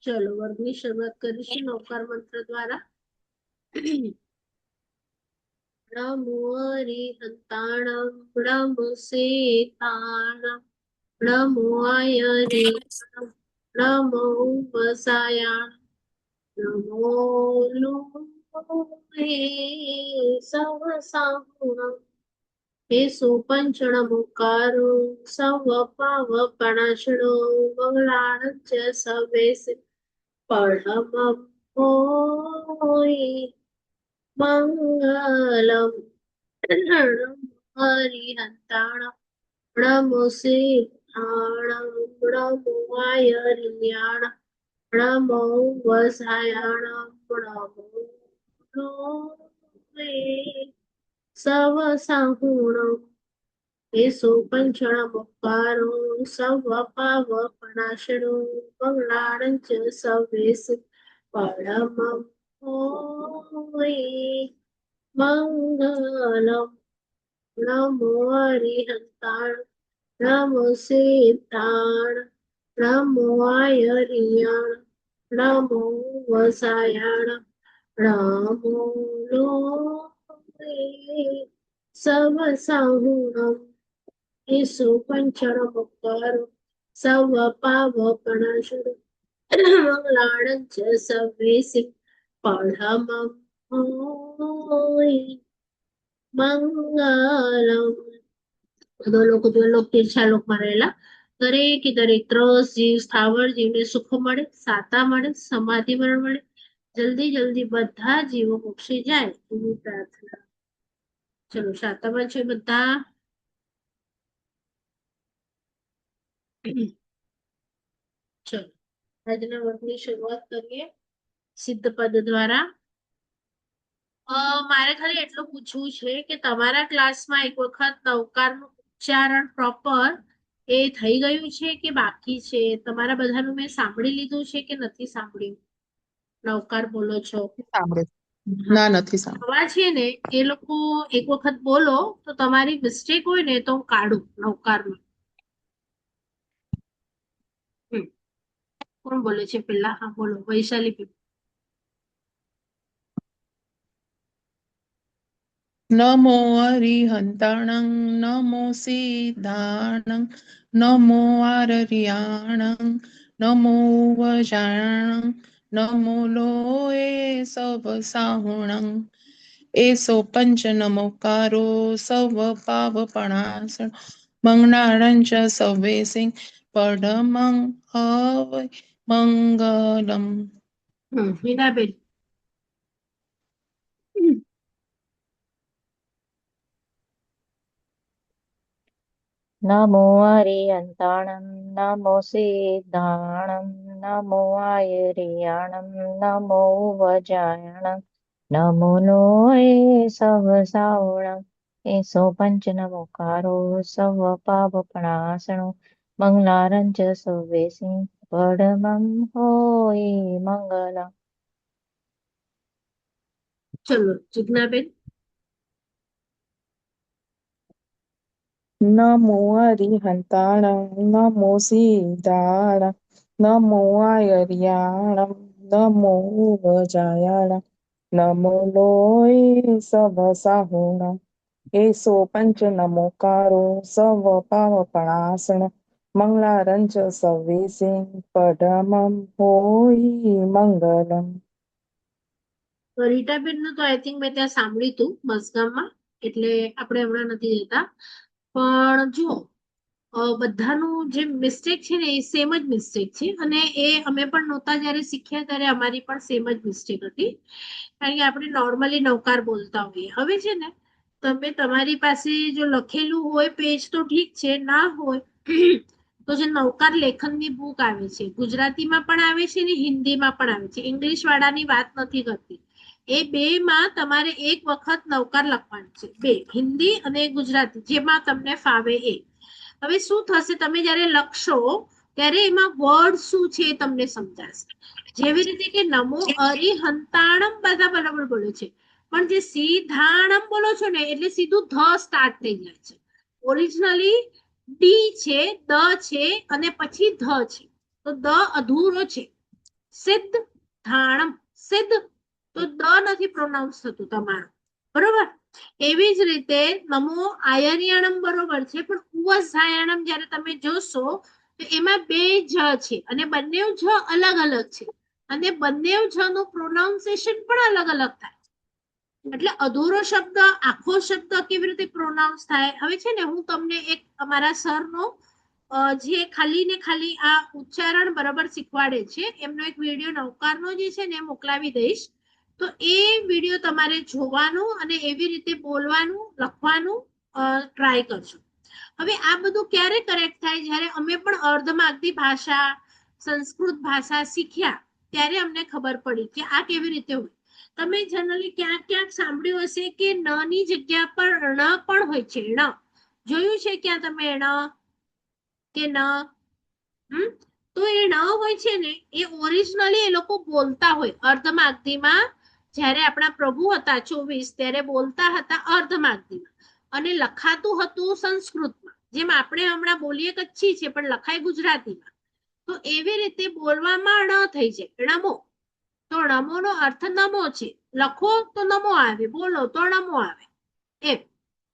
ચલો વર્ગની શરૂઆત કરીશું નવકાર મંત્ર દ્વારા. નમો હરિહંતાણં નમો સેતાણં નમો આયરે નમો વસાયાણ નમો લોહે સવ સાહુણં એસો પંચણમુકારો સવ પાવપણાશણો મંગળાણં ચ સવેસે પડમં હોય મંગલમ હરિહંતાણં નમો સિદ્ધાણં નમો આયર્યાણં નમો વસાયાણં નમો લોહે સવ સાહુણં એસો પંચણમુકારો સવ પાવપણાશણો મંગળાણં ચ સવેસે પડમં હોય મંગલમ નમો હરિહંતાણં નમો સિદ્ધાણં નમો આયર્યાણં નમો વસાયાણં નમો લોહે સવ સાહુણં એસો પંચણમુકારો સવ પાવપણાશણો મંગળાણં ચ સવેસે પડમં હોય મંગલમ. બધા લોકો દ્વલોક તીર્છાલોકમાં રહેલા દરેક ત્રસ જીવ સ્થાવર જીવને સુખ મળે, સાતા મળે, સમાધિ મળે, જલ્દી બધા જીવો મોક્ષે જાય એવી પ્રાર્થના. ચલો સાતામાં છે બધા. ચલો આજના વર્ગની શરૂઆત કરીએ સિદ્ધ પદ દ્વારા. મારે ખાલી એટલું પૂછવું છે કે તમારા ક્લાસમાં એક વખત નવકારનું ઉચ્ચારણ પ્રોપર એ થઈ ગયું છે કે બાકી છે? તમારા બધાનું મેં સાંભળી લીધું છે કે નથી સાંભળ્યું? નવકાર બોલો છો? ના, નથી સાંભળ્યું. નવા છે ને એ લોકો એક વખત બોલો તો તમારી મિસ્ટેક હોય ને તો હું કાઢું નવકારમાં. કોણ બોલે છે પેલા? હા બોલો, વૈશાલી. નમો હરિહંતાણં નમો સિદ્ધાણં નમો આરર્યાણં નમો વજાણં નમો લોહે સવ સાહુણં એસો પંચનમુકારો સવ પાવપણાસણ મંગળાણં ચ સવેસે પડમં હવૈ મંગલમ. મીનાબેન. નમો હરિહંતાણં નમો સિદ્ધાણં નમો આયર્યાણં નમો વજાયણં નમો લોહે સવ સાહુણં એસો પંચનમુકારો સવ પાવપણાસણો મંગળાણં ચ સવેસે પડમં હોય મંગલમ. ચલો જિજ્ઞાબેન. નમો હરિહંતાણં નમો સિદ્ધાણં નમો આયર્યાણં નમો વજાયાણં નમો લોહે સવ સાહુણં એસો પંચનમુકારો સવ પાવપણાસણ મંગળાણં ચ સવેસે પડમં હોય મંગલમ. રીટાબેન નું તો આઈ થિંક મેં ત્યાં સાંભળ્યું હતું મસગામમાં, એટલે આપણે હમણાં નથી જતા. પણ જુઓ, બધાનું જે મિસ્ટેક છે ને એ સેમ જ મિસ્ટેક છે, અને એ અમે પણ નહોતા જયારે શીખ્યા ત્યારે અમારી પણ સેમ જ મિસ્ટેક હતી, કારણ કે આપણે નોર્મલી નવકાર બોલતા હોઈએ. હવે છે ને તમે તમારી પાસે જો લખેલું હોય પેજ તો ઠીક છે, ના હોય તો જે નવકાર લેખનની બુક આવે છે, ગુજરાતીમાં પણ આવે છે ને હિન્દીમાં પણ આવે છે, ઇંગ્લિશ વાળાની વાત નથી કરતી. એ બે માં તમારે એક વખત નવકાર લખવાનું છે, બે, હિન્દી અને ગુજરાતી, જેમાં તમને ફાવે એ. હવે શું થશે, તમે જયારે લખશો ત્યારે એમાં વર્ડ શું છે એ તમને સમજાશે. જેવી રીતે કે નમો અરિહંતાણમ બધા બરાબર બોલે છે, પણ જે સિદ્ધાણમ બોલો છો ને એટલે સીધું ધ સ્ટાર્ટ થઈ જાય છે. ઓરિજિનલી ડી છે, દ છે અને પછી ધ છે. તો દ અધૂરો છે. સિદ્ધ ધાણમ, સિદ્ધ, તો દ નથી પ્રોનાઉન્સ થતું તમારું, બરોબર. એવી જ રીતે નમો આયર્યાણમ બરોબર છે, પણ ઉવઝાયણમ જ્યારે તમે જોશો તો એમાં બે જ છે અને બંને જ અલગ અલગ છે અને બંને જ નું પ્રોનાઉન્સિએશન પણ અલગ અલગ થાય. એટલે અધૂરો શબ્દ આખો શબ્દ કેવી રીતે પ્રોનાઉન્સ થાય. હવે છે ને હું તમને એક અમારા સરનો જે ખાલી ને ખાલી આ ઉચ્ચારણ બરાબર શીખવાડે છે એમનો એક વિડીયો નવકારનો જે છે ને મોકલાવી દઈશ. તો એ વિડીયો તમારે જોવાનું અને એવી રીતે બોલવાનું લખવાનું ટ્રાય કરજો. હવે આ બધું ક્યારે કરેક્ટ થાય, જ્યારે અમે પણ અર્ધમાગધી ભાષા સંસ્કૃત ભાષા શીખ્યા ત્યારે અમને ખબર પડી કે આ કેવી રીતે હોય. તમે જનરલી ક્યાંક ક્યાંક સાંભળ્યું હશે કે ન ની જગ્યા પર ણ પણ હોય છે. ણ જોયું છે ક્યાં તમે ણ કે ન? તો એ ન હોય છે ને એ ઓરિજિનલી એ લોકો બોલતા હોય અર્ધમાગધીમાં. જ્યારે આપણા પ્રભુ હતા 24 ત્યારે બોલતા હતા અર્ધમાગધીમાં અને લખાતું હતું સંસ્કૃતમાં. જેમ આપણે હમણાં બોલીએ કચ્છી છે પણ લખાય ગુજરાતીમાં. તો એવી રીતે બોલવામાં ણ થઈ જાય, ણમો. તો ણમો નો અર્થ નમો છે. લખો તો નમો આવે, બોલો તો ણમો આવે એમ.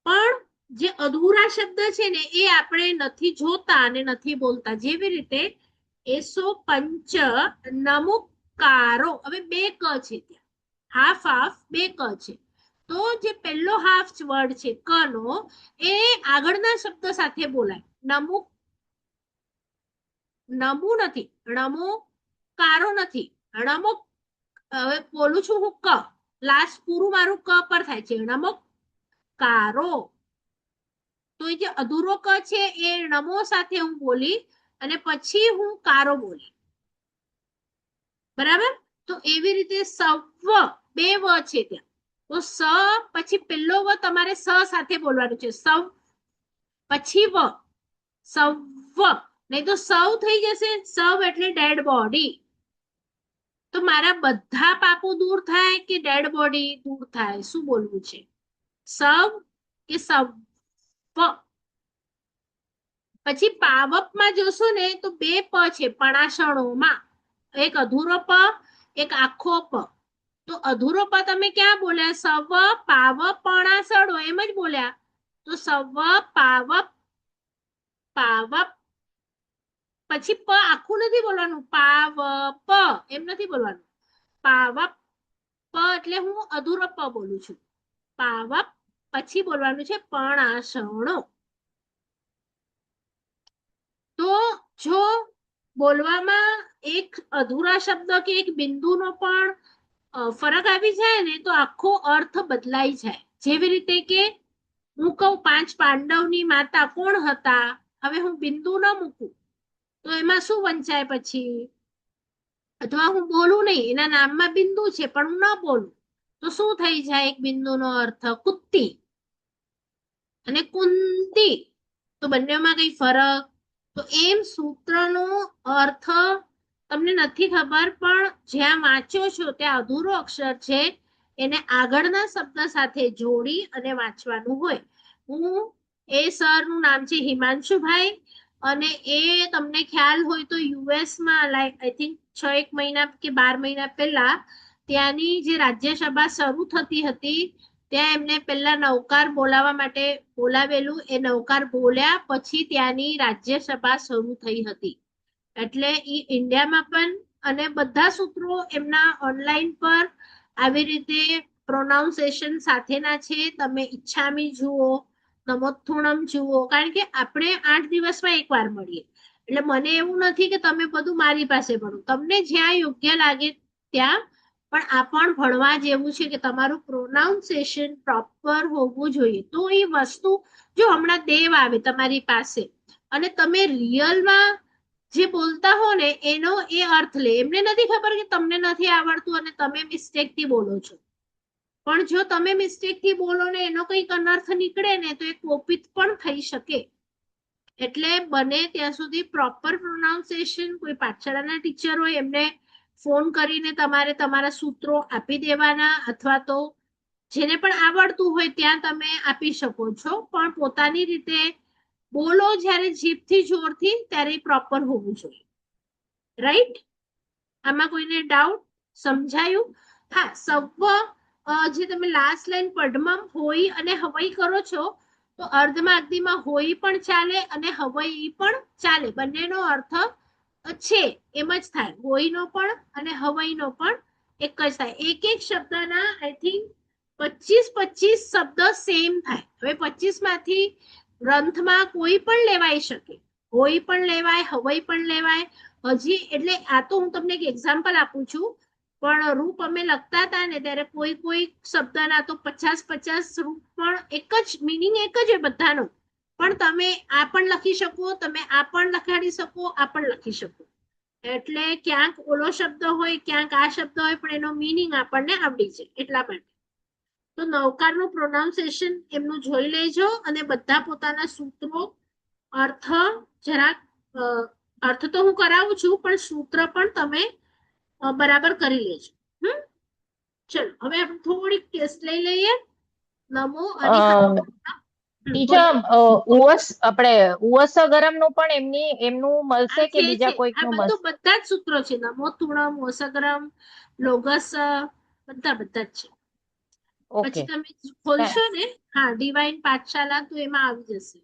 પણ જે અધૂરા શબ્દ છે ને એ આપણે નથી જોતા અને નથી બોલતા. જેવી રીતે એસો પંચ નમુકારો. હવે બે ક છે ત્યાં, હાફ હાફ બે ક છે. તો જે પહેલો હાફ વર્ડ છે ક નો એ આગળના શબ્દ સાથે બોલાય. નમુ, નમુ નથી, ણમો કારો નથી, ણમો. હવે બોલું છું હું ક, લાસ્ટ પૂરું મારું ક પર થાય છે. ણમો કારો. તો એ જે અધૂરો ક છે એ નમો સાથે હું બોલી અને પછી હું કારો બોલી, બરાબર. તો એવી રીતે સવ, બે વ છે ત્યાં. તો સ પછી પેલો વ તમારે સ સાથે બોલવાનું છે. સવ પછી વ, સવ, નહીં તો સવ થઈ જશે. સવ એટલે ડેડ બોડી. તો મારા બધા પાપો દૂર થાય કે ડેડ બોડી દૂર થાય, શું બોલવું છે? સવ કે સવ. પછી પાવપમાં જોશો ને તો બે પ છે પણાશણોમાં. એક અધૂરો પ, એક આખો પ. તો અધૂરો પ તમે ક્યાં બોલ્યા? સવ પાવ પણાસડો એમ જ બોલ્યા. તો સવ પાવ પાવપ. પછી પ આખું નથી બોલવાનું, પાવ પ એમ નથી બોલવાનું. પાવપ, પ એટલે હું અધૂરો પ બોલું છું. પાવપ પછી બોલવાનું છે પણાસણો. તો જો બોલવામાં એક અધૂરા શબ્દ કે એક બિંદુનો પણ ફરક આવી જાય ને તો આખો અર્થ બદલાઈ જાય. જેવી રીતે કે હું કહું 5 પાંડવની માતા કોણ હતા, હવે હું બિંદુ ન મૂકું તો એમાં શું વંચાય પછી? અથવા હું બોલું નહીં, એના નામમાં બિંદુ છે પણ હું ન બોલું તો શું થઈ જાય? એક બિંદુનો અર્થ કુત્તી અને કુંતી. તો બંનેમાં કઈ ફરક? તો એમ સૂત્રનો અર્થ તમને નથી ખબર, પણ જ્યાં વાંચો છો ત્યાં અધૂરો અક્ષર છે એને આગળના શબ્દ સાથે જોડી અને વાંચવાનું હોય. હું એ સરનું નામ છે હિમાંશુભાઈ અને એ તમને ખ્યાલ હોય તો યુએસ માં લાઈક આઈ થિંક 6 મહિના કે 12 મહિના પહેલા ત્યાંની જે રાજ્યસભા શરૂ થતી હતી ત્યાં એમને પહેલા નવકાર બોલાવવા માટે બોલાવેલું. એ નવકાર બોલ્યા પછી ત્યાંની રાજ્યસભા શરૂ થઈ હતી. એટલે ઈ ઇન્ડિયામાં પણ અને બધા સૂત્રો એમના ઓનલાઈન પર આવી રીતે પ્રોનાઉન્સિએશન સાથેના છે. તમે ઈચ્છામી જુઓ, નમોથુણમ જુઓ, કારણ કે આપણે 8 દિવસમાં એકવાર મળીએ. એટલે મને એવું નથી કે તમે બધું મારી પાસે ભણો, તમને જ્યાં યોગ્ય લાગે ત્યાં. પણ આ પણ ભણવા જેવું છે કે તમારું પ્રોનાઉન્સિએશન પ્રોપર હોવું જોઈએ. તો એ વસ્તુ, જો હમણાં દેવ આવે તમારી પાસે અને તમે રિયલમાં જે બોલતા હો ને એનો એ અર્થ લે. એમને નથી ખબર કે તમને નથી આવડતું અને તમે મિસ્ટેક થી બોલો છો. પણ જો તમે મિસ્ટેક થી બોલો ને એનો કંઈક અનર્થ નીકળે ને તો એ કોપિત પણ થઈ શકે. એટલે બને ત્યાં સુધી પ્રોપર પ્રોનાઉન્સિએશન, કોઈ પાઠશાળાના ટીચર હોય એમને ફોન કરીને તમારે તમારા સૂત્રો આપી દેવાના, અથવા તો જેને પણ આવડતું હોય ત્યાં તમે આપી શકો છો. પણ પોતાની રીતે બોલો જ્યારે જીભથી જોરથી ત્યારે પ્રોપર હોવું જોઈએ, રાઈટ? આમાં કોઈને ડાઉટ? સમજાયું? હા, સવ્વ જે તમે લાસ્ટ લાઈન પઢમાં હોય અને હવઈ કરો છો, તો અર્ધમાં અગ્નિમાં હોય પણ ચાલે અને હવઈ પણ ચાલે, બંનેનો અર્થ છે એમ જ થાય, હોયનો પણ અને હવઈનો પણ એક જ થાય. એક એક શબ્દના આઈ થિંક 25 શબ્દ સેમ થાય. હવે 25 માંથી ગ્રંથમાં કોઈ પણ લેવાઈ શકે, હોય પણ લેવાય, હવઈ પણ લેવાય. હજી એટલે આ તો હું તમને એક એક્ઝામ્પલ આપું છું, પણ રૂપ અમે લખતા હતા ને ત્યારે કોઈ કોઈ શબ્દના તો 50 રૂપ પણ એક જ મીનિંગ એક જ હોય બધાનો, પણ તમે આ પણ લખી શકો, તમે આ પણ લખાડી શકો, આ પણ લખી શકો. એટલે ક્યાંક ઓલો શબ્દ હોય, ક્યાંક આ શબ્દ હોય, પણ એનો મીનિંગ આપણને આવડી જાય એટલા માટે. તો નવકારનું પ્રોનાઉન્સિએશન એમનું જોઈ લેજો અને બધા પોતાના સૂત્રો, અર્થ જરાક અર્થ તો હું કરાવું છું, પણ સૂત્ર પણ તમે બરાબર કરી લેજો. ચલો હવે આપણે થોડીક ટેસ્ટ લઈ લઈએ. નમો અમ, ટીચર બોલો. આપણે ઉવસ ગરમ નું પણ એમનું મળશે આ કે છે બીજા કોઈક આ નું બધું મળશે? બધા જ સૂત્રો છે. નમો તુણમ, ઓસગરમ, લોગસ, બધા જ છે. ઓકે. પછી તમે ખોલશો ને, હા, ડિવાઇન પાઠશાલા, તો એમાં આવી જશે.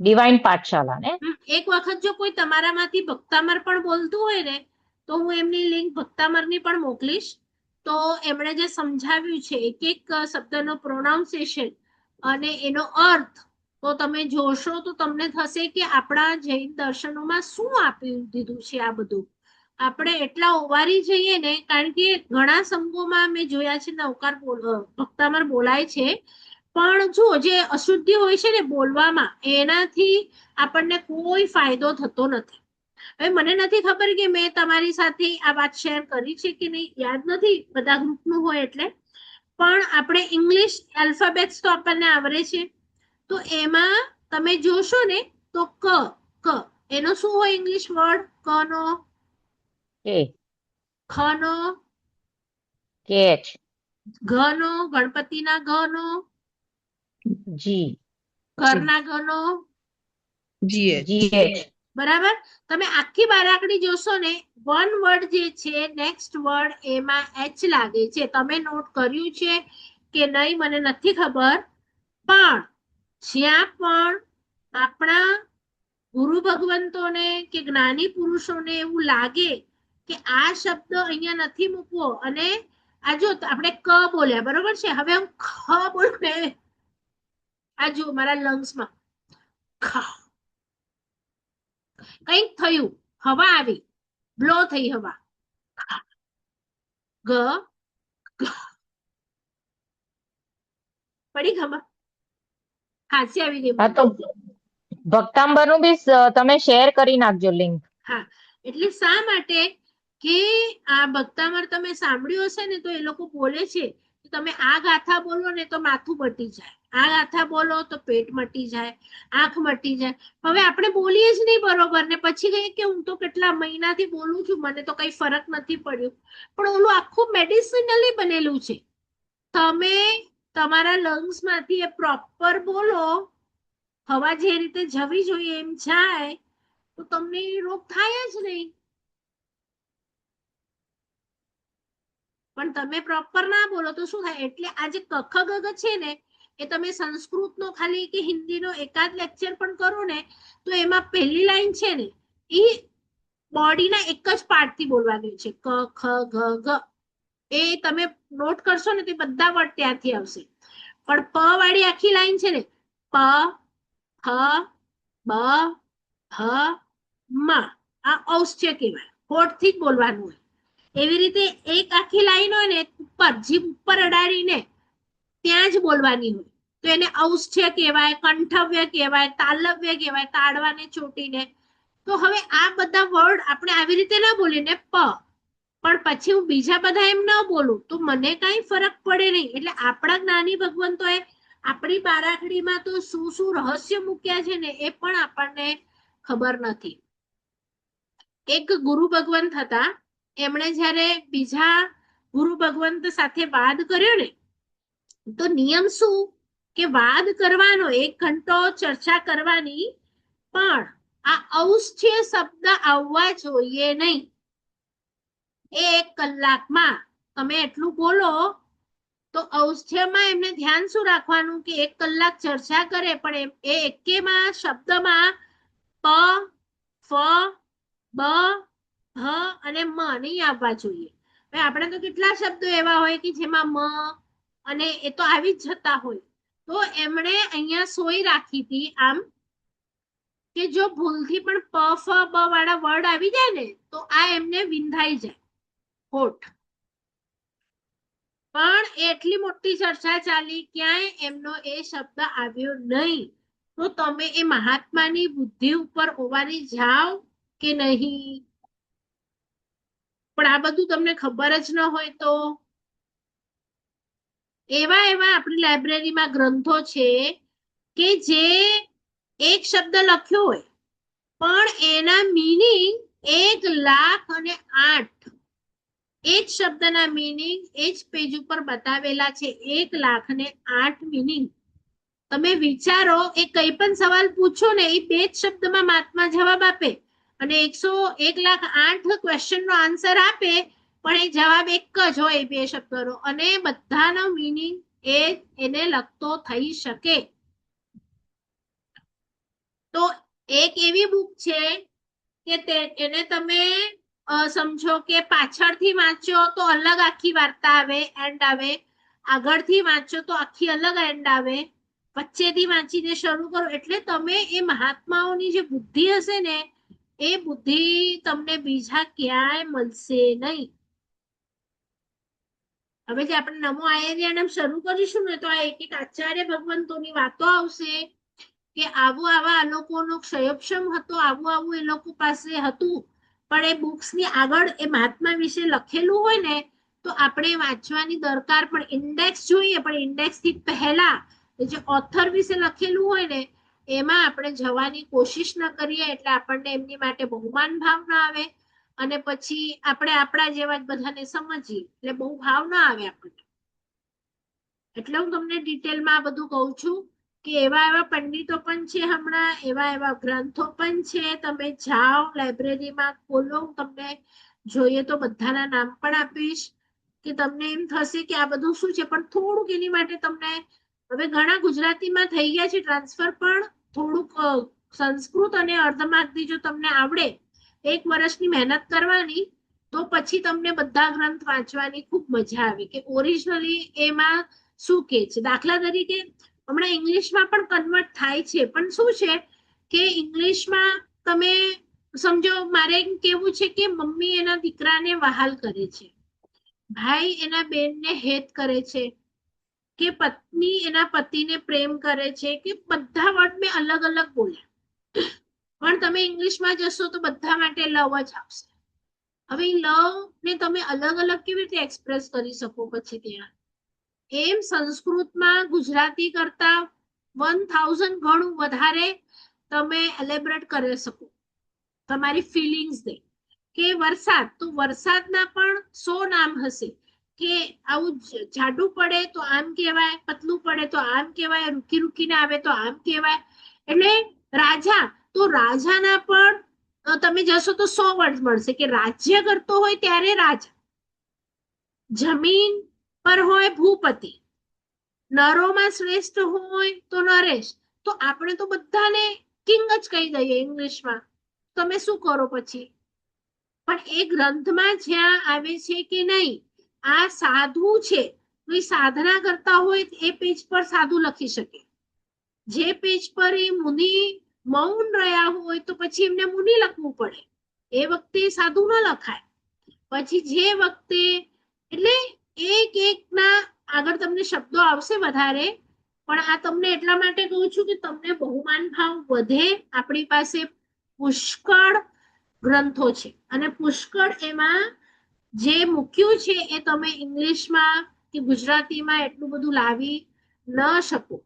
ડિવાઇન પાઠશાલા ને? એક વખત જો કોઈ તમારામાંથી ભક્તામર પણ બોલતું હોય ને, તો હું એમની લિંક ભક્તામરની પણ મોકલીશ. તો એમણે જે સમજાવ્યું છે એક એક શબ્દનો પ્રોનાઉન્સિએશન અને એનો અર્થ, તો તમે જોશો તો તમને થશે કે આપણા જૈન દર્શનોમાં શું આપી દીધું છે આ બધું. આપણે એટલા ઓવારી જઈએ ને, કારણ કે ઘણા સંઘોમાં મેં જોયા છે નવકાર ભક્તામર બોલાય છે, પણ જો જે અશુદ્ધિ હોય છે ને બોલવામાં, એનાથી આપણને કોઈ ફાયદો થતો નથી. હવે મને નથી ખબર કે મેં તમારી સાથે આ વાત શેર કરી છે કે નહીં, યાદ નથી, બધા ગ્રુપનું હોય એટલે. પણ આપણે ઇંગ્લિશ આલ્ફાબેટ્સ તો આપણને આવડે છે, તો એમાં તમે જોશો ને તો ક ક એનો શું હોય ઇંગ્લિશ વર્ડ? ક નો, કે, ખ નો, કેચ, ઘ નો, ગણપતિના ઘ નો, જી, ઘરના ઘ નો, જીએચ. બરાબર. તમે આખી બારાકડી જોશો ને, વન વર્ડ જે છે નેક્સ્ટ વર્ડ એમાં એચ લાગે છે. તમે નોટ કર્યું છે કે નહીં મને નથી ખબર, પણ જ્યાં પણ આપણા ગુરુ ભગવંતોને કે જ્ઞાની પુરુષોને એવું લાગે કે આ શબ્દ અહીંયા નથી મૂકવો, અને આ જો આપણે ક બોલ્યા બરોબર છે, હવે હું ખ બોલું ને, આ જો મારા લંગ્સમાં કંઈક થયું, હવા આવી, બ્લો થઈ હવા, ગ પડી ખબર? હાસી આવી ગઈ હા, મને. તો ભક્તાંબર નું બી તમે શેર કરી નાખજો લિંક. હા, એટલે શા માટે કે આ ભક્તામર તમે સાંભળ્યું હશે ને, તો એ લોકો બોલે છે કે તમે આ ગાથા બોલો ને તો માથું મટી જાય, આ ગાથા બોલો તો પેટ મટી જાય, આંખ મટી જાય. હવે આપણે બોલીએ જ નહીં બરોબર, ને પછી કહીએ કે હું તો કેટલા મહિનાથી બોલું છું, મને તો કઈ ફરક નથી પડ્યો. પણ ઓલું આખું મેડિસિનલી બનેલું છે. તમે તમારા લંગ્સ માંથી એ પ્રોપર બોલો, હવા જે રીતે જવી જોઈએ એમ જાય, તો તમને રોગ થાય જ નહીં. પણ તમે પ્રોપર ના બોલો તો શું થાય? એટલે આ જે કખ ગગ છે ને, એ તમે સંસ્કૃતનો ખાલી કે હિન્દીનો એકાદ લેક્ચર પણ કરો ને, તો એમાં પહેલી લાઈન છે ને, એ બોડીના એક જ પાર્ટથી બોલવાની છે. ક ખ ગ ઘ, એ તમે નોટ કરશો ને તો બધા વર્ડ ત્યાંથી આવશે. પણ પ વાળી આખી લાઈન છે ને, પ હ બ હ મ, આ ઔષ્ઠ્ય કહેવાય, હોઠથી જ બોલવાનું હોય. એવી રીતે એક આખી લાઈન હોય ને, ઉપર જીભ ઉપર અડાડીને ત્યાં જ બોલવાની હોય, તો એને ઔષ્ઠ્ય કહેવાય, કંઠવ્ય કહેવાય, તાલવ્ય કહેવાય, તાળવાને ચોટીને. તો હવે આ બધા વર્ડ આપણે આવી રીતે ના બોલીએ ને, પણ પછી હું બીજા બધા એમ ના બોલું તો મને કઈ ફરક પડે નહીં. એટલે આપણા જ્ઞાની ભગવંતોએ આપણી બારાખડીમાં તો શું શું રહસ્ય મૂક્યા છે ને, એ પણ આપણને ખબર નથી. એક ગુરુ ભગવંત હતા, એમણે જ્યારે બીજા ગુરુ ભગવંત સાથે વાદ કર્યો ને, તો નિયમ શું કે વાદ કરવાનો, 1 ઘંટો ચર્ચા કરવાની, પણ આ ઔષ્ઠ્ય શબ્દ આવવા જોઈએ નહીં. એ 1 કલાકમાં તમે એટલું બોલો તો ઔષ્ઠ્યમાં એમને ધ્યાન શું રાખવાનું કે 1 કલાક ચર્ચા કરે પણ એ એકેમાં શબ્દમાં પ, ફ, બ, ભ અને મ નહીં આવવા જોઈએ. આપણે તો કેટલા શબ્દો એવા હોય કે જેમાં મ અને એ તો આવી જ જતા હોય. તો એમણે અહીંયા સોય રાખી હતી આમ કે જો ભૂલથી પણ પ, ફ, બ વાળા વર્ડ આવી જાય ને તો આ એમને વિંધાઈ જાય હોઠ. પણ એટલી મોટી ચર્ચા ચાલી, ક્યાંય એમનો એ શબ્દ આવ્યો નહીં. તો તમે એ મહાત્માની બુદ્ધિ ઉપર હોવાની જાઓ કે નહીં? પણ આ બધું તમને ખબર જ ન હોય તો એવા આપણી લાઇબ્રેરીમાં ગ્રંથો છે કે જે 1 શબ્દ લખ્યો હોય પણ એના મીનિંગ 1,08,000 એ જ શબ્દના મીનિંગ એ જ પેજ ઉપર બતાવેલા છે. 1,08,000 મીનિંગ. તમે વિચારો, એ કઈ પણ સવાલ પૂછો ને એ 2 જ શબ્દમાં મહાત્મા જવાબ આપે અને 1,08,000 ક્વેશ્ચન નો આન્સર આપે પણ એ જવાબ એક જ હોય 2 શબ્દનો અને બધાનો મીનિંગ એને લગતો થઈ શકે. તો એક એવી બુક છે કે એને તમે સમજો કે પાછળથી વાંચો તો અલગ આખી વાર્તા આવે, એન્ડ આવે. આગળથી વાંચો તો આખી અલગ એન્ડ આવે. વચ્ચેથી વાંચીને શરૂ કરો એટલે તમે એ મહાત્માઓની જે બુદ્ધિ હશે ને એ બુદ્ધિ તમને બીજા ક્યાંય મળશે નહીં. હવે જે આપણે નમો આયર્યાણમ શરૂ કરીશું ને તો આ એક આચાર્ય ભગવંતોની વાતો આવશે કે આવા આ લોકોનો ક્ષયક્ષમ હતો, આવું એ લોકો પાસે હતું. પણ એ બુક્સની આગળ એ મહાત્મા વિશે લખેલું હોય ને તો આપણે વાંચવાની દરકાર. પણ ઇન્ડેક્સ જોઈએ, પણ ઇન્ડેક્સ થી પહેલા જે ઓથર વિશે લખેલું હોય ને એમાં આપણે જવાની કોશિશ ન કરીએ એટલે આપણને એમની માટે બહુમાન ભાવ ના આવે અને પછી આપણે આપણા જેવા જ બધાને સમજીએ એટલે બહુ ભાવ ના આવે આપણને. એટલે હું તમને ડિટેલમાં આ બધું કહું છું કે એવા પંડિતો પણ છે હમણાં, એવા ગ્રંથો પણ છે. તમે જાઓ લાઇબ્રેરીમાં ખોલો, હું તમને જોઈએ તો બધાના નામ પણ આપીશ કે તમને એમ થશે કે આ બધું શું છે. પણ થોડુંક એની માટે તમને, હવે ઘણા ગુજરાતીમાં થઈ ગયા છે ટ્રાન્સફર, પણ થોડુંક સંસ્કૃત અને અર્ધમાગધી જો તમને આવડે, 1 વર્ષની મહેનત કરવાની તો પછી તમને બધા ગ્રંથ વાંચવાની ખૂબ મજા આવે કે ઓરિજિનલી એમાં શું કે છે. દાખલા તરીકે હમણાં ઇંગ્લિશમાં પણ કન્વર્ટ થાય છે, પણ શું છે કે ઇંગ્લિશમાં તમે સમજો, મારે એમ કેવું છે કે મમ્મી એના દીકરાને વહાલ કરે છે, ભાઈ એના બેનને હેત કરે છે, કે પત્ની એના પતિને પ્રેમ કરે છે, કે બધા વર્ડ મેં અલગ અલગ બોલ્યા. પણ તમે ઇંગ્લિશમાં જશો તો બધા માટે લવ જ આવશે. હવે લવ ને તમે અલગ અલગ કેવી રીતે એક્સપ્રેસ કરી શકો પછી ત્યાં? એમ સંસ્કૃતમાં ગુજરાતી કરતા 1000 ગણું વધારે તમે એલેબરેટ કરી શકો તમારી ફિલિંગ્સ ને. કે વરસાદ, તો વરસાદના પણ 100 નામ હશે કે આવું જાડું પડે તો આમ કહેવાય, પતલું પડે તો આમ કહેવાય, રૂકી રૂકીને આવે તો આમ કહેવાય. એટલે રાજા, તો રાજાના પણ તમે જશો તો 100 વર્ડ મળશે કે રાજ્ય કરતો હોય ત્યારે રાજા, જમીન પર હોય ભૂપતિ, નરોમાં શ્રેષ્ઠ હોય તો નરેશ. તો આપણે તો બધાને કિંગ જ કહી દઈએ ઇંગ્લિશમાં. તમે શું કરો પછી? પણ એ ગ્રંથમાં જ્યાં આવે છે કે નહીં આ સાધુ છે, કોઈ સાધના કરતા હોય એ પેજ પર સાધુ લખી શકે. જે પેજ પર એ મુનિ મૌન રહ્યા હોય તો પછી એમને મુનિ લખવું પડે. એ વખતે સાધુ ન લખાય. પછી જે વખતે, એટલે એક ના આગળ તમને શબ્દો આવશે વધારે, પણ આ તમને એટલા માટે કહું છું કે તમને બહુમાન ભાવ વધે. આપણી પાસે પુષ્કળ ગ્રંથો છે અને પુષ્કળ એમાં જે મૂક્યું છે એ તમે ઇંગ્લિશમાં કે ગુજરાતીમાં એટલું બધું લાવી ન શકો.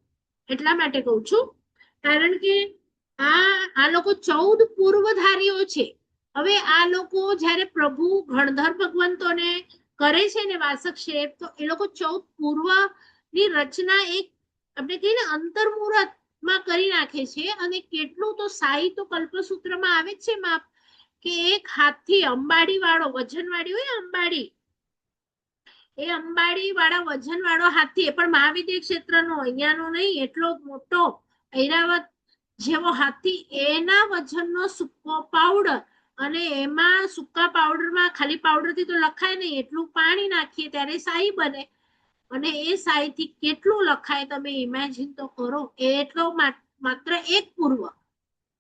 એટલા માટે કહું છું, કારણ કે આ લોકો 14 પૂર્વધારીઓ છે. હવે આ લોકો જ્યારે પ્રભુ ગણધર ભગવંતોને કરે છે ને વાસક શેપ, તો એ લોકો 14 પૂર્વ ની રચના એક આપણે કહીએ ને અંતર્મુહૂર્ત માં કરી નાખે છે, અને કેટલું તો સાઈ તો કલ્પસૂત્રમાં આવે જ છે માપ, કે એક હાથથી અંબાડી વાળો, વજન વાળી હોય અંબાડી, એ અંબાડી વાળા વજન વાળો હાથી, એ પણ મહાવિદ્ય ક્ષેત્રનો, અહીંયાનો નહીં, એટલો મોટો ઐરાવત જેવો હાથી, એના વજનનો સૂકો પાવડર, અને એમાં સૂકા પાવડરમાં ખાલી પાવડર થી તો લખાય નહીં, એટલું પાણી નાખીએ ત્યારે શાહી બને, અને એ શાહી થી કેટલું લખાય તમે ઇમેજિન તો કરો. એટલો માત્ર એક પૂર્વ,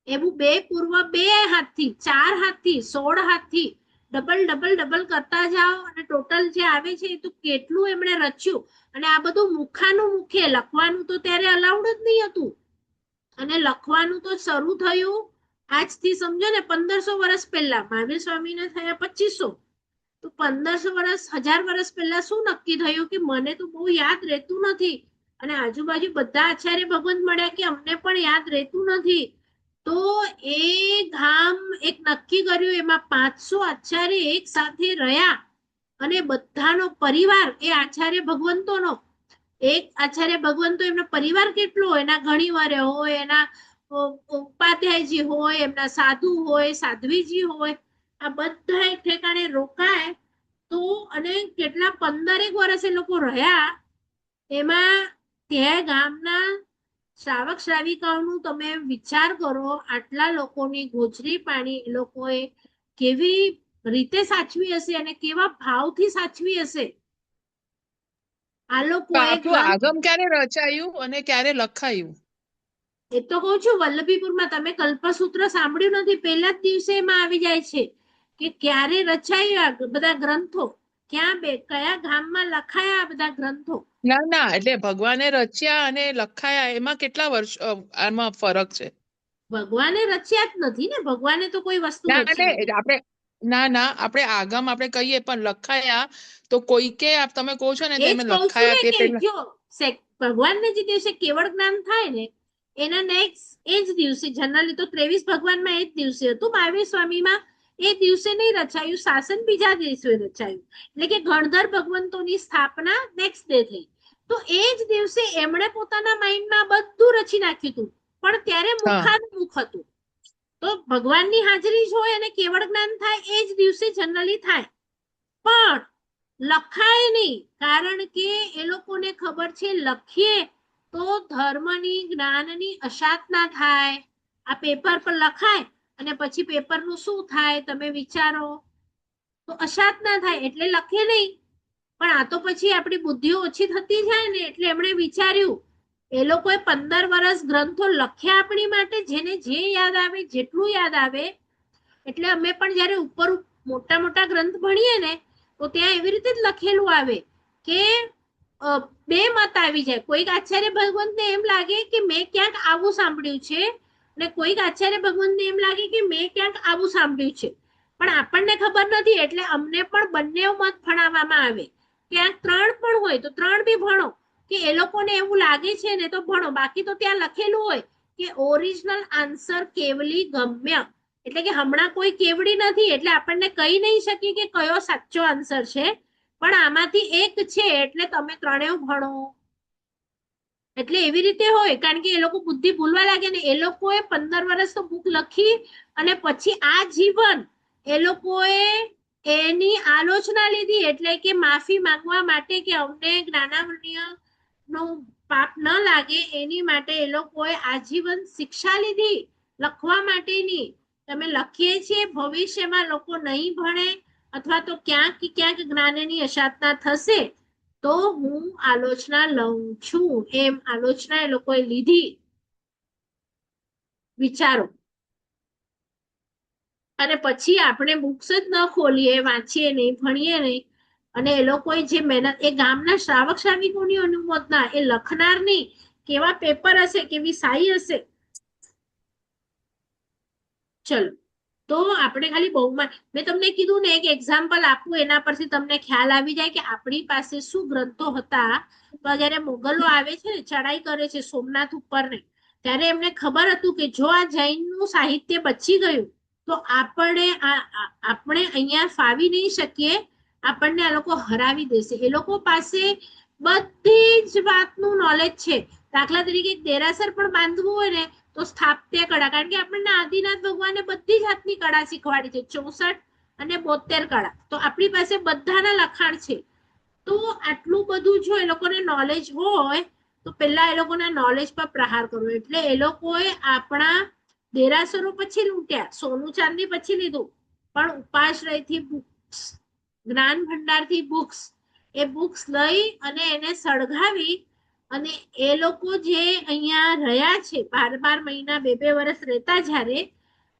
એવું બે પૂર્વ, બે હાથથી, 4 હાથથી, 16 હાથથી, ડબલ ડબલ ડબલ કરતા જાઓ, અને ટોટલ જે આવે છે એ તો કેટલું એમણે રચ્યું. અને આ બધું મુખાનું મુખે, લખવાનું તો ત્યારે અલાઉડ જ નહીં હતું, અને લખવાનું તો શરૂ થયું આજથી સમજો ને 1500 વર્ષ પહેલા, મહાવીર સ્વામીને થયા 2500, તો 1500 વર્ષ, 1000 વર્ષ પહેલા શું નક્કી થયું કે મને તો બહુ યાદ રહેતું નથી, અને આજુબાજુ બધા આચાર્ય ભગવંત મળ્યા કે અમને પણ યાદ રહેતું નથી, તો એ ગામ એક નક્કી કર્યું, એમાં 500 આચાર્ય એક સાથે રહ્યા, અને બધાનો પરિવાર એ આચાર્ય ભગવંતોનો, એક આચાર્ય ભગવંતો એમનો પરિવાર કેટલો, એના ઘણીવારે હોય, એના ઉપાધ્યાયજી હોય, એમના સાધુ હોય, સાધ્વીજી હોય, આ બધા એક ઠેકાણે રોકાય, તો અને કેટલા 15 વર્ષ એ લોકો રહ્યા, એમાં તે ગામના શ્રાવક શ્રાવિકાઓનું તમે વિચાર કરો, આટલા લોકોની ગોચરી પાણી એ લોકોએ કેવી રીતે સાચવી હશે, અને કેવા ભાવથી સાચવી હશે. આ લોકોએ આપણું આગમ ક્યારે રચાયું અને ક્યારે લખાયું? એ તો કહું છું, વલ્લભીપુરમાં તમે કલ્પસૂત્ર સાંભળ્યું નથી, પહેલા જ દિવસે એમાં આવી જાય છે કે ક્યારે રચાયા બધા ગ્રંથો, ક્યાં કયા ગામમાં લખાયા આ બધા ગ્રંથો. ના, એટલે ભગવાને રચ્યા અને લખાયા એમાં કેટલા વર્ષ આમાં ફરક છે? ભગવાને રચ્યા જ નથી ને, ભગવાને તો કોઈ વસ્તુ રચી નથી. આપણે આપણે આગમ આપણે કહીએ, પણ લખાયા તો કોઈ કે તમે કહો છો ને કે એમ લખાયા તે પહેલા. જો ભગવાનને જે દિવસે કેવળ જ્ઞાન થાય ને, એના નેક્સ્ટ એ જ દિવસે, જનરલી તો 23 ભગવાનમાં એ જ દિવસે હતું, મહાવીર સ્વામીમાં એ દિવસે નહીં રચાયું, શાસન બીજા દિવસે રચાયું, એટલે કે ગણધર ભગવંતોની સ્થાપના નેક્સ્ટ ડે થઈ, તો એ જ દિવસે એમણે પોતાના માઇન્ડમાં બધું રચી નાખ્યું હતું, પણ ત્યારે મુખાનુમુખ હતું, તો ભગવાનની હાજરી જ હોય અને કેવળ જ્ઞાન થાય એ જ દિવસે જનરલી થાય, પણ લખાય નહીં, કારણ કે એ લોકોને ખબર છે લખીએ તો ધર્મની જ્ઞાનની અશાત ના થાય. આ પેપર પર લખાય અને પછી પેપરનું શું થાય તમે વિચારો, તો અશાત ના થાય એટલે લખે નહીં. પણ આ તો પછી આપણી બુદ્ધિઓ ઓછી થતી જાય ને, એટલે એમણે વિચાર્યું, એ લોકોએ 15 વર્ષ ગ્રંથો લખ્યા આપણી માટે, જેને જે યાદ આવે, જેટલું યાદ આવે. એટલે અમે પણ જયારે ઉપર મોટા મોટા ગ્રંથ ભણીએ ને, તો ત્યાં એવી રીતે જ લખેલું આવે કે બે મત આવી જાય, કોઈક આચાર્ય ભગવંતને એમ લાગે કે મેં ક્યાંક આવું સાંભળ્યું છે, અને કોઈક આચાર્ય ભગવંતને એમ લાગે કે મેં ક્યાંક આવું સાંભળ્યું છે, પણ આપણને ખબર નથી, એટલે અમને પણ બંને મત ભણાવવામાં આવે, ક્યાંક 3 પણ હોય તો 3 બી ભણો, કે એ લોકોને એવું લાગે છે ને તો ભણો, બાકી તો ત્યાં લખેલું હોય કે ઓરિજિનલ આન્સર કેવલી ગમ્ય, એટલે કે હમણાં કોઈ કેવડી નથી, એટલે આપણને કહી નહીં શકીએ કે કયો સાચો આન્સર છે, પણ આમાંથી એક છે, એટલે તમે 3 ભણો. એટલે એવી રીતે હોય, કારણ કે એ લોકો બુદ્ધિ ભૂલવા લાગે ને, એ લોકોએ 15 વર્ષ તો બુક લખી, અને પછી આ જીવન એ લોકોએ એની આલોચના લીધી, એટલે કે માફી માંગવા માટે, કે અમને જ્ઞાનાવર્ણ્ય નો પાપ ન લાગે એની માટે એ લોકોએ આજીવન શિક્ષા લીધી લખવા માટેની. તમે લખીએ છીએ, ભવિષ્યમાં લોકો નહીં ભણે અથવા તો ક્યાંક જ્ઞાનની અશાતના થશે, તો હું આલોચના લઉં છું, એમ આલોચના એ લોકોએ લીધી. વિચારો. અને પછી આપણે બુક્સ જ ન ખોલીએ, વાંચીએ નહીં, ભણીએ નહીં, અને એ લોકોએ જે મહેનત, એ ગામના શ્રાવક શ્રાવિકોની અનુમોદના, એ લખનારની કેવા પેપર હશે, કેવી શાહી હશે. ચલો, તો આપણે ખાલી બહુમાન, મેં તમને કીધું ને, એક એક્ઝામ્પલ આપું, એના પરથી તમને ખ્યાલ આવી જાય કે આપણી પાસે શું ગ્રંથો હતા. તો જયારે મોગલો આવે છે ને, ચડાઈ કરે છે સોમનાથ ઉપર ને, ત્યારે એમને ખબર હતું કે જો આ જૈનનું સાહિત્ય બચી ગયું તો આપણે અહીંયા ફાવી નહીં શકીએ, આપણને આ લોકો હરાવી દેશે. એ લોકો પાસે બધી જ વાતનું નોલેજ છે. દાખલા તરીકે એક દેરાસર પણ બાંધવું હોય ને તો સ્થાપત્ય કળા, કારણ કે આપણને આદિનાથ ભગવાને બધી જાતની કળા શીખવાડી છે, 64 અને 72 કળા, તો આપણી પાસે બધાના લખાણ છે. તો આટલું બધું જો એ લોકોને નોલેજ હોય તો પેલા એ લોકોના નોલેજ પર પ્રહાર કરવો, એટલે એ લોકોએ આપણા દેરાસરો પછી લૂંટ્યા, સોનું ચાંદી પછી લીધું, પણ ઉપાશ્રયથી બુક્સ, જ્ઞાન ભંડારથી બુક્સ, એ બુક્સ લઈ અને એને સળગાવી અને એ લોકો જે અહીંયા રહ્યા છે 12 મહિના 2 વર્ષ રહેતા જ્યારે,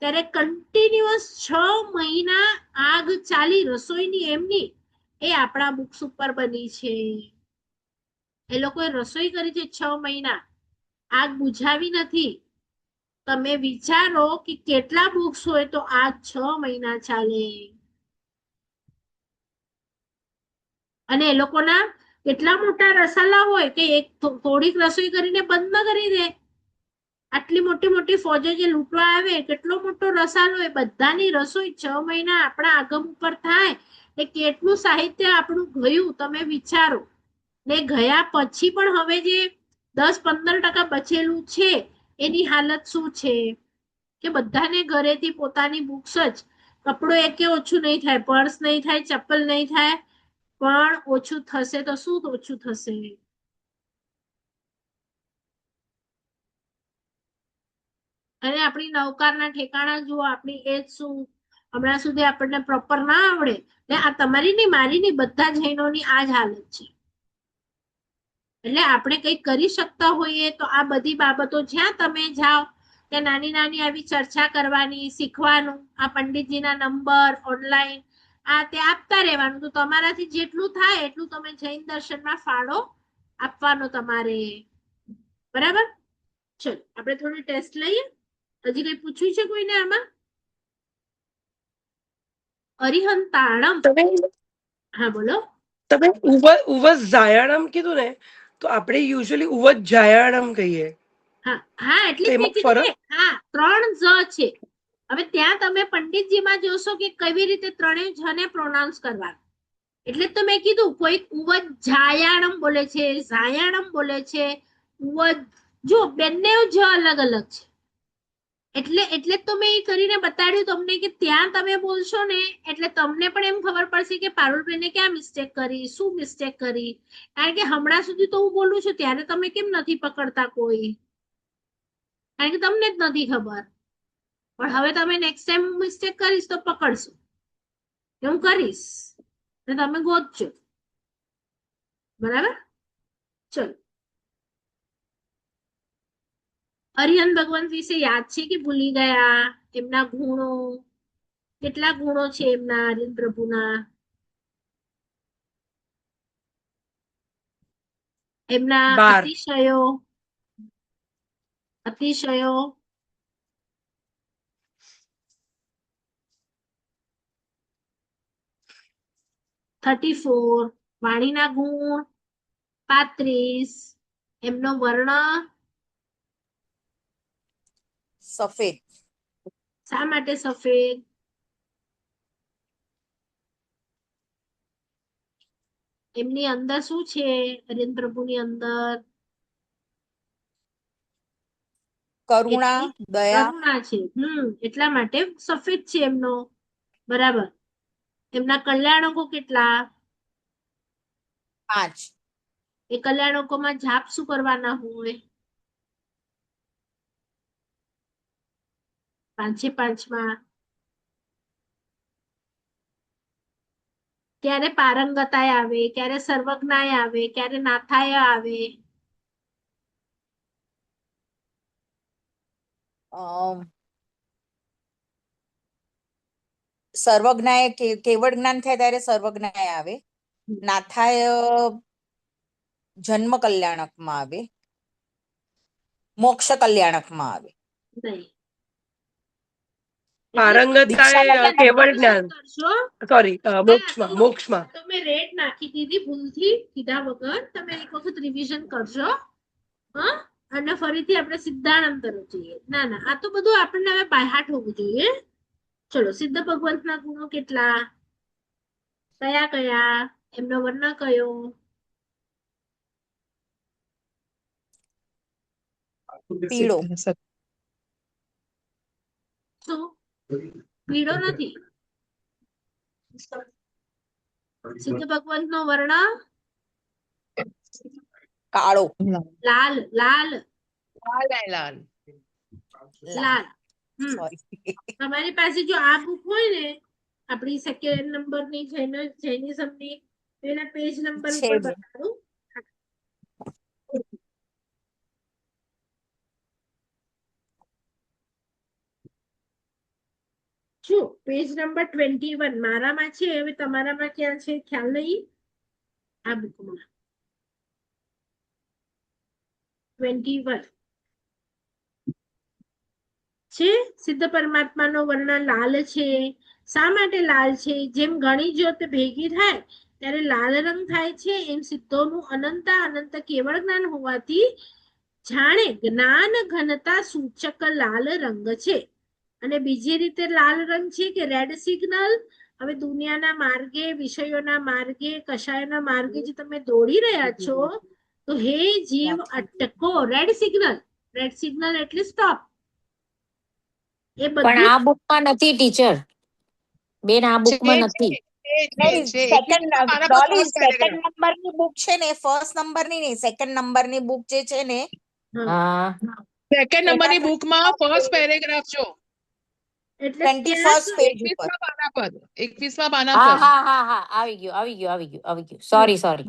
ત્યારે કન્ટિન્યુઅસ 6 મહિના આગ ચાલી રસોઈની એમની, એ આપણા બુક્સ ઉપર બની છે. એ લોકોએ રસોઈ કરી છે 6 મહિના, આગ બુઝાવી નથી. તમે વિચારો કે કેટલા બુક્સ હોય તો આગ 6 મહિના ચાલે. અને એ લોકોના કેટલા મોટા રસાલા હોય કે એક થોડીક રસોઈ કરીને બંધ ન કરી દે. આટલી મોટી મોટી ફોજો જે લૂંટવા આવે, કેટલો મોટો રસાલો, એ બધાની રસોઈ 6 મહિના આપણા આગમ ઉપર થાય, એ કેટલું સાહિત્ય આપણું ગયું તમે વિચારો. ને ગયા પછી પણ હવે જે 10-15% બચેલું છે એની હાલત શું છે કે બધાને ઘરેથી પોતાની બુક્સ જ, કપડું એકે ઓછું નહીં થાય, પર્સ નહીં થાય, ચપ્પલ નહીં થાય, પણ ઓછું થશે તો શું ઓછું થશે? અને આપણી નૌકારના ઠેકાણા જુઓ, આપણી એજ શું, હમણાં સુધી આપણને પ્રોપર ના આવડે. ને આ તમારી ની મારી ની બધા જૈનોની આ જ હાલત છે. એટલે આપણે કંઈક કરી શકતા હોઈએ તો આ બધી બાબતો જ્યાં તમે જાઓ ત્યાં નાની નાની આવી ચર્ચા કરવાની, શીખવાનું, આ પંડિતજીના નંબર ઓનલાઈન આ તે આપતા રહેવાનું, તો તમારાથી જેટલું થાય એટલું તમે જૈન દર્શનમાં ફાળો આપવાનો તમારે. બરાબર? ચલો આપણે થોડી ટેસ્ટ લઈએ. હજી કઈ પૂછ્યું છે કોઈને આમાં? અરિહંતાણમ. તમે હા બોલો. તમે ઉવજ જાયાણમ કીધું ને, તો આપણે યુઝ્યુઅલી ઉવજ જાયાણમ કહીએ. હા હા, એટલે જ મેં એમાં કીધું ફરક? કે હા 3 જ છે. હવે ત્યાં તમે પંડિતજીમાં જોશો કે કેવી રીતે ત્રણેય જને પ્રોનાઉન્સ કરવાનું. એટલે તો મેં કીધું કોઈ ઉવજ જાયાણમ બોલે છે, ઝાયાણમ બોલે છે, ઉવજ, જો બંને જ અલગ અલગ છે. એટલે તો મેં એ કરીને બતાડ્યું તમને કે ત્યાં તમે બોલશો ને એટલે તમને પણ એમ ખબર પડશે કે પારુલબેને ક્યાં મિસ્ટેક કરી, શું મિસ્ટેક કરી. કારણ કે હમણાં સુધી તો હું બોલું છું ત્યારે તમે કેમ નથી પકડતા કોઈ? કારણ કે તમને જ નથી ખબર. પણ હવે તમે નેક્સ્ટ ટાઈમ મિસ્ટેક કરીશ તો પકડશો. હું કરીશ ને તમે ગોતજો. બરાબર? ચલો. અરિહંત ભગવાન વિશે યાદ છે કે ભૂલી ગયા? એમના ગુણો, કેટલા ગુણો છે એમના અરિહંત પ્રભુના? એમના 12. અતિશયો 34, વાણીના ગુણ 35, એમનો વર્ણ સફેદ. શા માટે સફેદ? એમની અંદર શું છે અરિહંત પ્રભુની અંદર? કરુણા, દયા. કરુણા છે. એટલા માટે સફેદ છે એમનો. બરાબર. એમના કલ્યાણકો કેટલા? 5. એ કલ્યાણકોમાં જાપ શું કરવાના હોય? 5 ક્યારે પારંગતાય આવે, ક્યારે સર્વજ્ઞાય આવે, ક્યારે નાથાય આવે. સર્વજ્ઞાય કેવળ જ્ઞાન થાય ત્યારે સર્વજ્ઞાય આવે. નાથાય જન્મ કલ્યાણકમાં આવે, મોક્ષ કલ્યાણકમાં આવે. નહીં. દીક્ષા પારંગતાય કેવળ જ્ઞાન, કરશો. સોરી, મોક્ષમાં. તો મોક્ષમાં તમે રેટ નાખી દીધી ભૂલથી કીધા વગર. તમે એક વખત રિવિઝન કરજો. હા, અને ફરીથી આપણે સિદ્ધાનંદ તરફ જઈએ. ના ના, આ તો બધું આપણને હવે બાયહાટ હોવું જોઈએ. ચલો, સિદ્ધ ભગવંતના ગુણો કેટલા? કયા કયા? એમનો વર્ણ કયો? પીળો. શું પીળો નથી. સિદ્ધ ભગવંત નો વર્ણ કાળો. લાલ લાલ લાલ. લાલ. હમ સોરી. તમારી પાસે જો આ બુક હોય ને આપણી સેકન્ડ નંબરની જૈનિઝમની એના પેજ નંબર છે ઉપર બેન. બતાડું. જો પેજ નંબર 21 મારામાં છે, હવે તમારામાં ક્યાં છે ખ્યાલ નહીં. આ બુકમાં 21 છે. સિદ્ધ પરમાત્માનો વર્ણ લાલ છે. શા માટે લાલ છે? જેમ ઘણી જ્યોત ભેગી થાય ત્યારે લાલ રંગ થાય છે, એમ સિદ્ધોનું અનંત અનંત કેવળ જ્ઞાન હોવાથી જાણે જ્ઞાન ઘનતા સૂચક લાલ રંગ છે. અને બીજી રીતે લાલ રંગ છે કે રેડ સિગ્નલ. હવે દુનિયાના માર્ગે, વિષયોના માર્ગે, કશાયના માર્ગે જે તમે દોડી રહ્યા છો, તો હે જીવ અટકો. Red signal. રેડ સિગ્નલ એટલે સ્ટોપ. એ પણ બધું આ બુકમાં નથી ટીચર. બેન આ બુકમાં નથી. નહીં, છે સેકન્ડ 21 પાના પર ડોલી first સેકન્ડ paragraph. નંબરની બુક છે ને, ફર્સ્ટ નંબરની નહીં, સેકન્ડ નંબરની બુક જે છે ને હા. હા સેકન્ડ એના નંબરની બુકમાં ફર્સ્ટ પેરેગ્રાફ જો એટલે 21st ત્યાં પેજ ઉપર. 21મા પાના પર 21મા પાના હા પર હા હા હા આવી ગયું. Sorry sorry.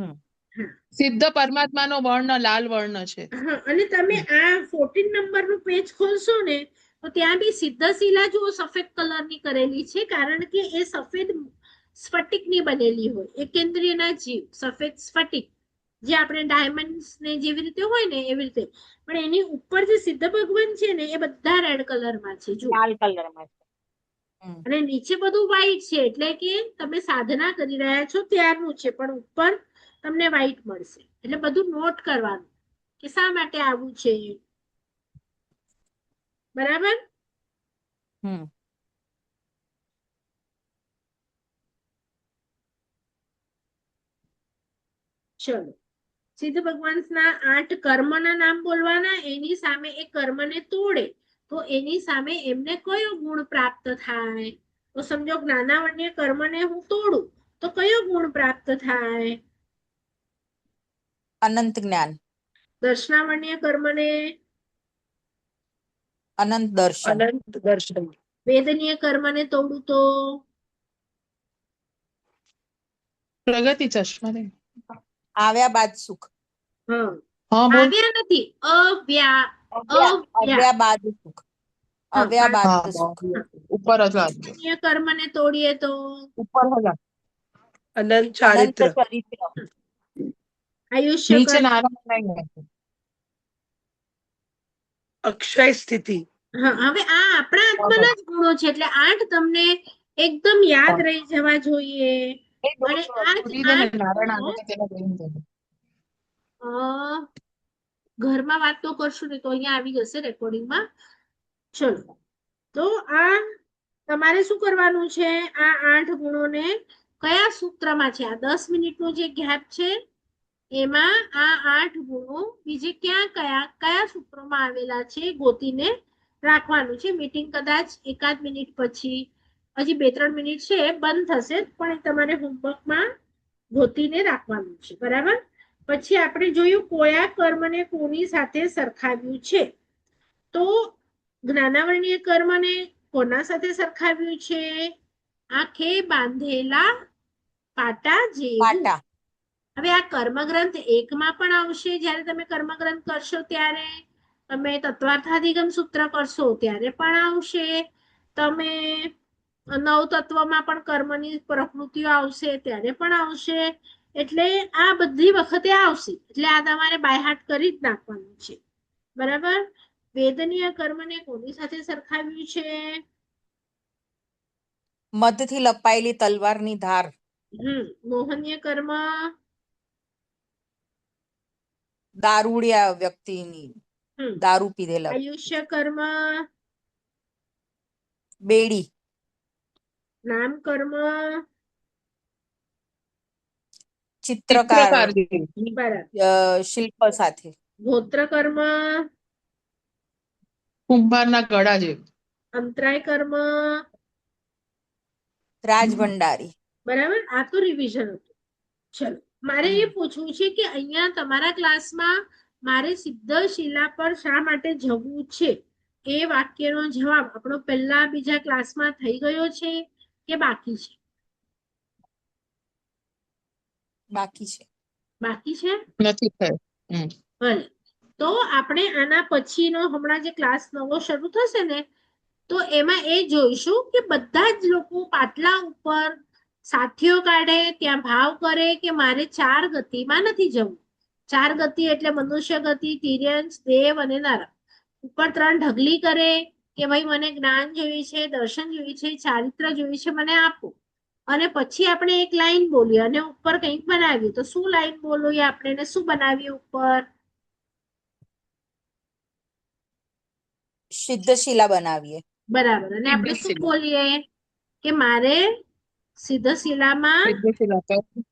સિદ્ધ પરમાત્માનો વર્ણ લાલ વર્ણ છે. હા, અને તમે આ 14 નંબરનું પેજ ખોલશો ને તો ત્યાં બી સિદ્ધ શિલા જુઓ સફેદ કલરની કરેલી છે, કારણ કે એ સફેદ સ્ફટિકની બનેલી હોય. એકેન્દ્રિયના જીવ સફેદ સ્ફટિક, જે આપણે ડાયમંડ્સ ને જેવી રીતે હોય ને એવી રીતે. પણ એની ઉપર જે સિદ્ધ ભગવાન છે ને એ બધા રેડ કલરમાં છે જુઓ. લાલ કલરમાં છે. અને નીચે બધું વ્હાઈટ છે, એટલે કે તમે સાધના કરી રહ્યા છો ત્યારનું છે, પણ ઉપર તમને વ્હાઈટ મળશે. એટલે બધું નોટ કરવાનું કે શા માટે આવું છે. બરાબર. હમ. ચલો, સિદ્ધ ભગવાનના 8 કર્મના નામ બોલવાના. એની સામે એ કર્મને તોડે તો એની સામે એમને કયો ગુણ પ્રાપ્ત થાય? તો સમજો જ્ઞાનાવન્ય કર્મને હું તોડું તો કયો ગુણ પ્રાપ્ત થાય? અનંત જ્ઞાન. દર્શનાવન્ય કર્મને? અનંત દર્શન. અનંત દર્શન. વેદનીય કર્મને તોડું તો? પ્રગતિ ચશ્મા ને આવ્યા બાદ સુખ. હા, હા બોલ. આવ્યા નથી, અવ્યા. આવ્યા બાદ સુખ. હા, આવ્યા બાદ હા સુખ. ઉપર જ વાત વેદનીય કર્મને તોડીએ તો? ઉપર જ વાત. અનંત અનંત ચારિત્ર. ચરિત્ર. આયુષ્ય નીચે કર્મ. નારાયણ નહીં. અક્ષય સ્થિતિ. હા, હવે આ આપણા આત્માના જ ગુણો છે, એટલે 8 તમને એકદમ યાદ રહી જવા જોઈએ. અને આ જ સુધી ને 8 નારાયણ ગુણો આવે તેને જોઈને જજો. ઘરમાં વાત તો કરશું ને તો અહીંયા આવી જશે રેકોર્ડિંગમાં. ચલો, તો આ તમારે શું કરવાનું છે? આ 8 ગુણોને કયા સૂત્રમાં છે? આ 10 મિનિટનો જે ગેપ છે એમાં આ 8 ગુણો બીજે ક્યાં કયા સૂત્રોમાં આવેલા છે ગોતીને રાખવાનું છે. મીટિંગ કદાચ એકાદ મિનિટ પછી, હજી 2-3 મિનિટ છે, બંધ થશે, પણ તમારે હોમવર્કમાં ગોતીને રાખવાનું છે. બરાબર. પછી આપણે જોયું કયા કર્મને કોની સાથે સરખાવ્યું છે. તો જ્ઞાનાવર્ણીય કર્મને કોના સાથે સરખાવ્યું છે? આંખે બાંધેલા પાટા જેવું. પાટા. હવે આ કર્મગ્રંથ 1માં પણ આવશે. જ્યારે તમે કર્મગ્રંથ કરશો ત્યારે તમે તત્વાર્થાધિગમ સૂત્ર કરશો ત્યારે પણ આવશે. તમે 9 તત્વમાં પણ કર્મની પ્રકૃતિઓ આવશે ત્યારે પણ આવશે. એટલે આ બધી વખતે આવશે. એટલે આ તમારે બાયહાર્ટ કરી જ નાખવાનું છે. બરાબર. વેદનીય કર્મને કોની સાથે સરખાવ્યું છે? મધથી લપાયેલી તલવારની ધાર. મોહનીય કર્મ? દારૂડિયા વ્યક્તિની, દારૂ પીધેલા. આયુષ્ય કર્મ? બેડી. નામ કર્મ? ચિત્રકાર. બરાબર. શિલ્પ સાથે. ગોત્ર કર્મ? કુંભારના ગળા જેવું. અંતરાય કર્મ, રાજભંડારી. બરાબર. આ તો રિવિઝન હતું. ચલો, મારે એ પૂછવું છે કે અહીંયા તમારા ક્લાસમાં મારે સિદ્ધશિલા પર શા માટે જવું છે, એ વાક્યનો જવાબ આપણો પહેલા બીજા ક્લાસમાં થઈ ગયો છે કે બાકી છે? બાકી છે. બાકી છે. નથી થયું. ભલે, તો આપણે આના પછીનો હમણાં જે ક્લાસ નવો શરૂ થશે ને, તો એમાં એ જોઈશું કે બધા જ લોકો પાટલા ઉપર સાથીઓ કાઢે, ત્યાં ભાવ કરે કે મારે 4 ગતિમાં નથી જવું. 4 ગતિ એટલે મનુષ્ય ગતિ, તિર્યંશ, દેવ અને નર. ઉપર 3 ઢગલી કરે કે ભાઈ મને જ્ઞાન જોઈએ છે, દર્શન જોઈએ છે, ચારિત્ર જોઈએ છે, મને આપો. અને પછી આપણે એક લાઈન બોલીએ અને ઉપર કંઈક બનાવીએ. તો શું લાઈન બોલીએ આપણે ને શું બનાવીએ ઉપર? સિદ્ધશિલા બનાવીએ. બરાબર. અને આપણે શું સિદ્ધશિલા. બોલીએ કે મારે સિદ્ધશિલામાં સિદ્ધશિલા પર જવું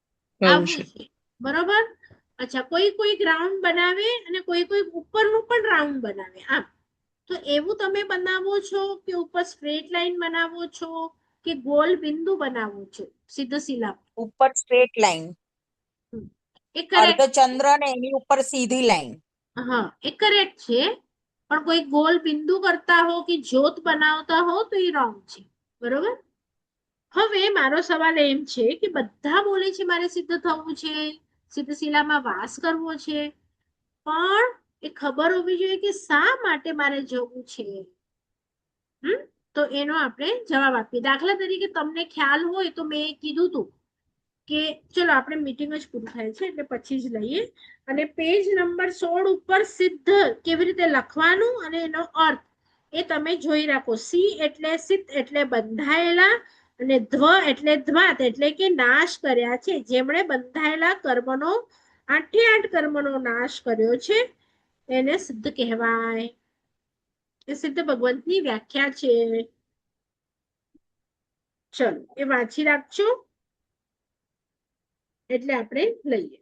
આવવું છે. છે. બરોબર. અચ્છા, કોઈ રાઉન્ડ બનાવે અને કોઈ ઉપરનું પણ રાઉન્ડ બનાવે. આમ તો એવું તમે બનાવો છો કે ઉપર સ્ટ્રેટ લાઈન બનાવો છો કે ગોળ બિંદુ બનાવો છો સિદ્ધશિલા પર? ઉપર સ્ટ્રેટ લાઈન, એ કરેક્ટ. અર્ધચંદ્ર ને એની ઉપર સીધી લાઈન. હા, એ કરેક્ટ છે. પણ કોઈ ગોળ બિંદુ કરતા હો કે જ્યોત બનાવતા હો તો એ રોંગ છે. બરોબર. હવે મારો સવાલ એમ છે કે બધા બોલે છે મારે સિદ્ધ થવું છે, સિદ્ધશિલામાં વાસ કરવો છે, પણ એ ખબર હોવી જોઈએ કે શા માટે મારે જવું છે. તો એનો આપણે જવાબ આપીએ. દાખલા તરીકે તમને ખ્યાલ હોય તો મેં કીધું તું કે ચલો આપણે મીટિંગ જ પૂરું થાય છે એટલે પછી જ લઈએ. અને પેજ નંબર 16 ઉપર સિદ્ધ કેવી રીતે લખવાનું અને એનો અર્થ એ તમે જોઈ રાખો. સી એટલે સિદ્ધ એટલે બંધાયેલા, અને ધ્વ એટલે ધ્વાત એટલે કે નાશ કર્યા છે. જેમણે બંધાયેલા કર્મનો 8 કર્મનો નાશ કર્યો છે એને સિદ્ધ કહેવાય. એ સિદ્ધ ભગવંતની વ્યાખ્યા છે. ચલો, એ વાંચી રાખજો એટલે આપણે લઈએ.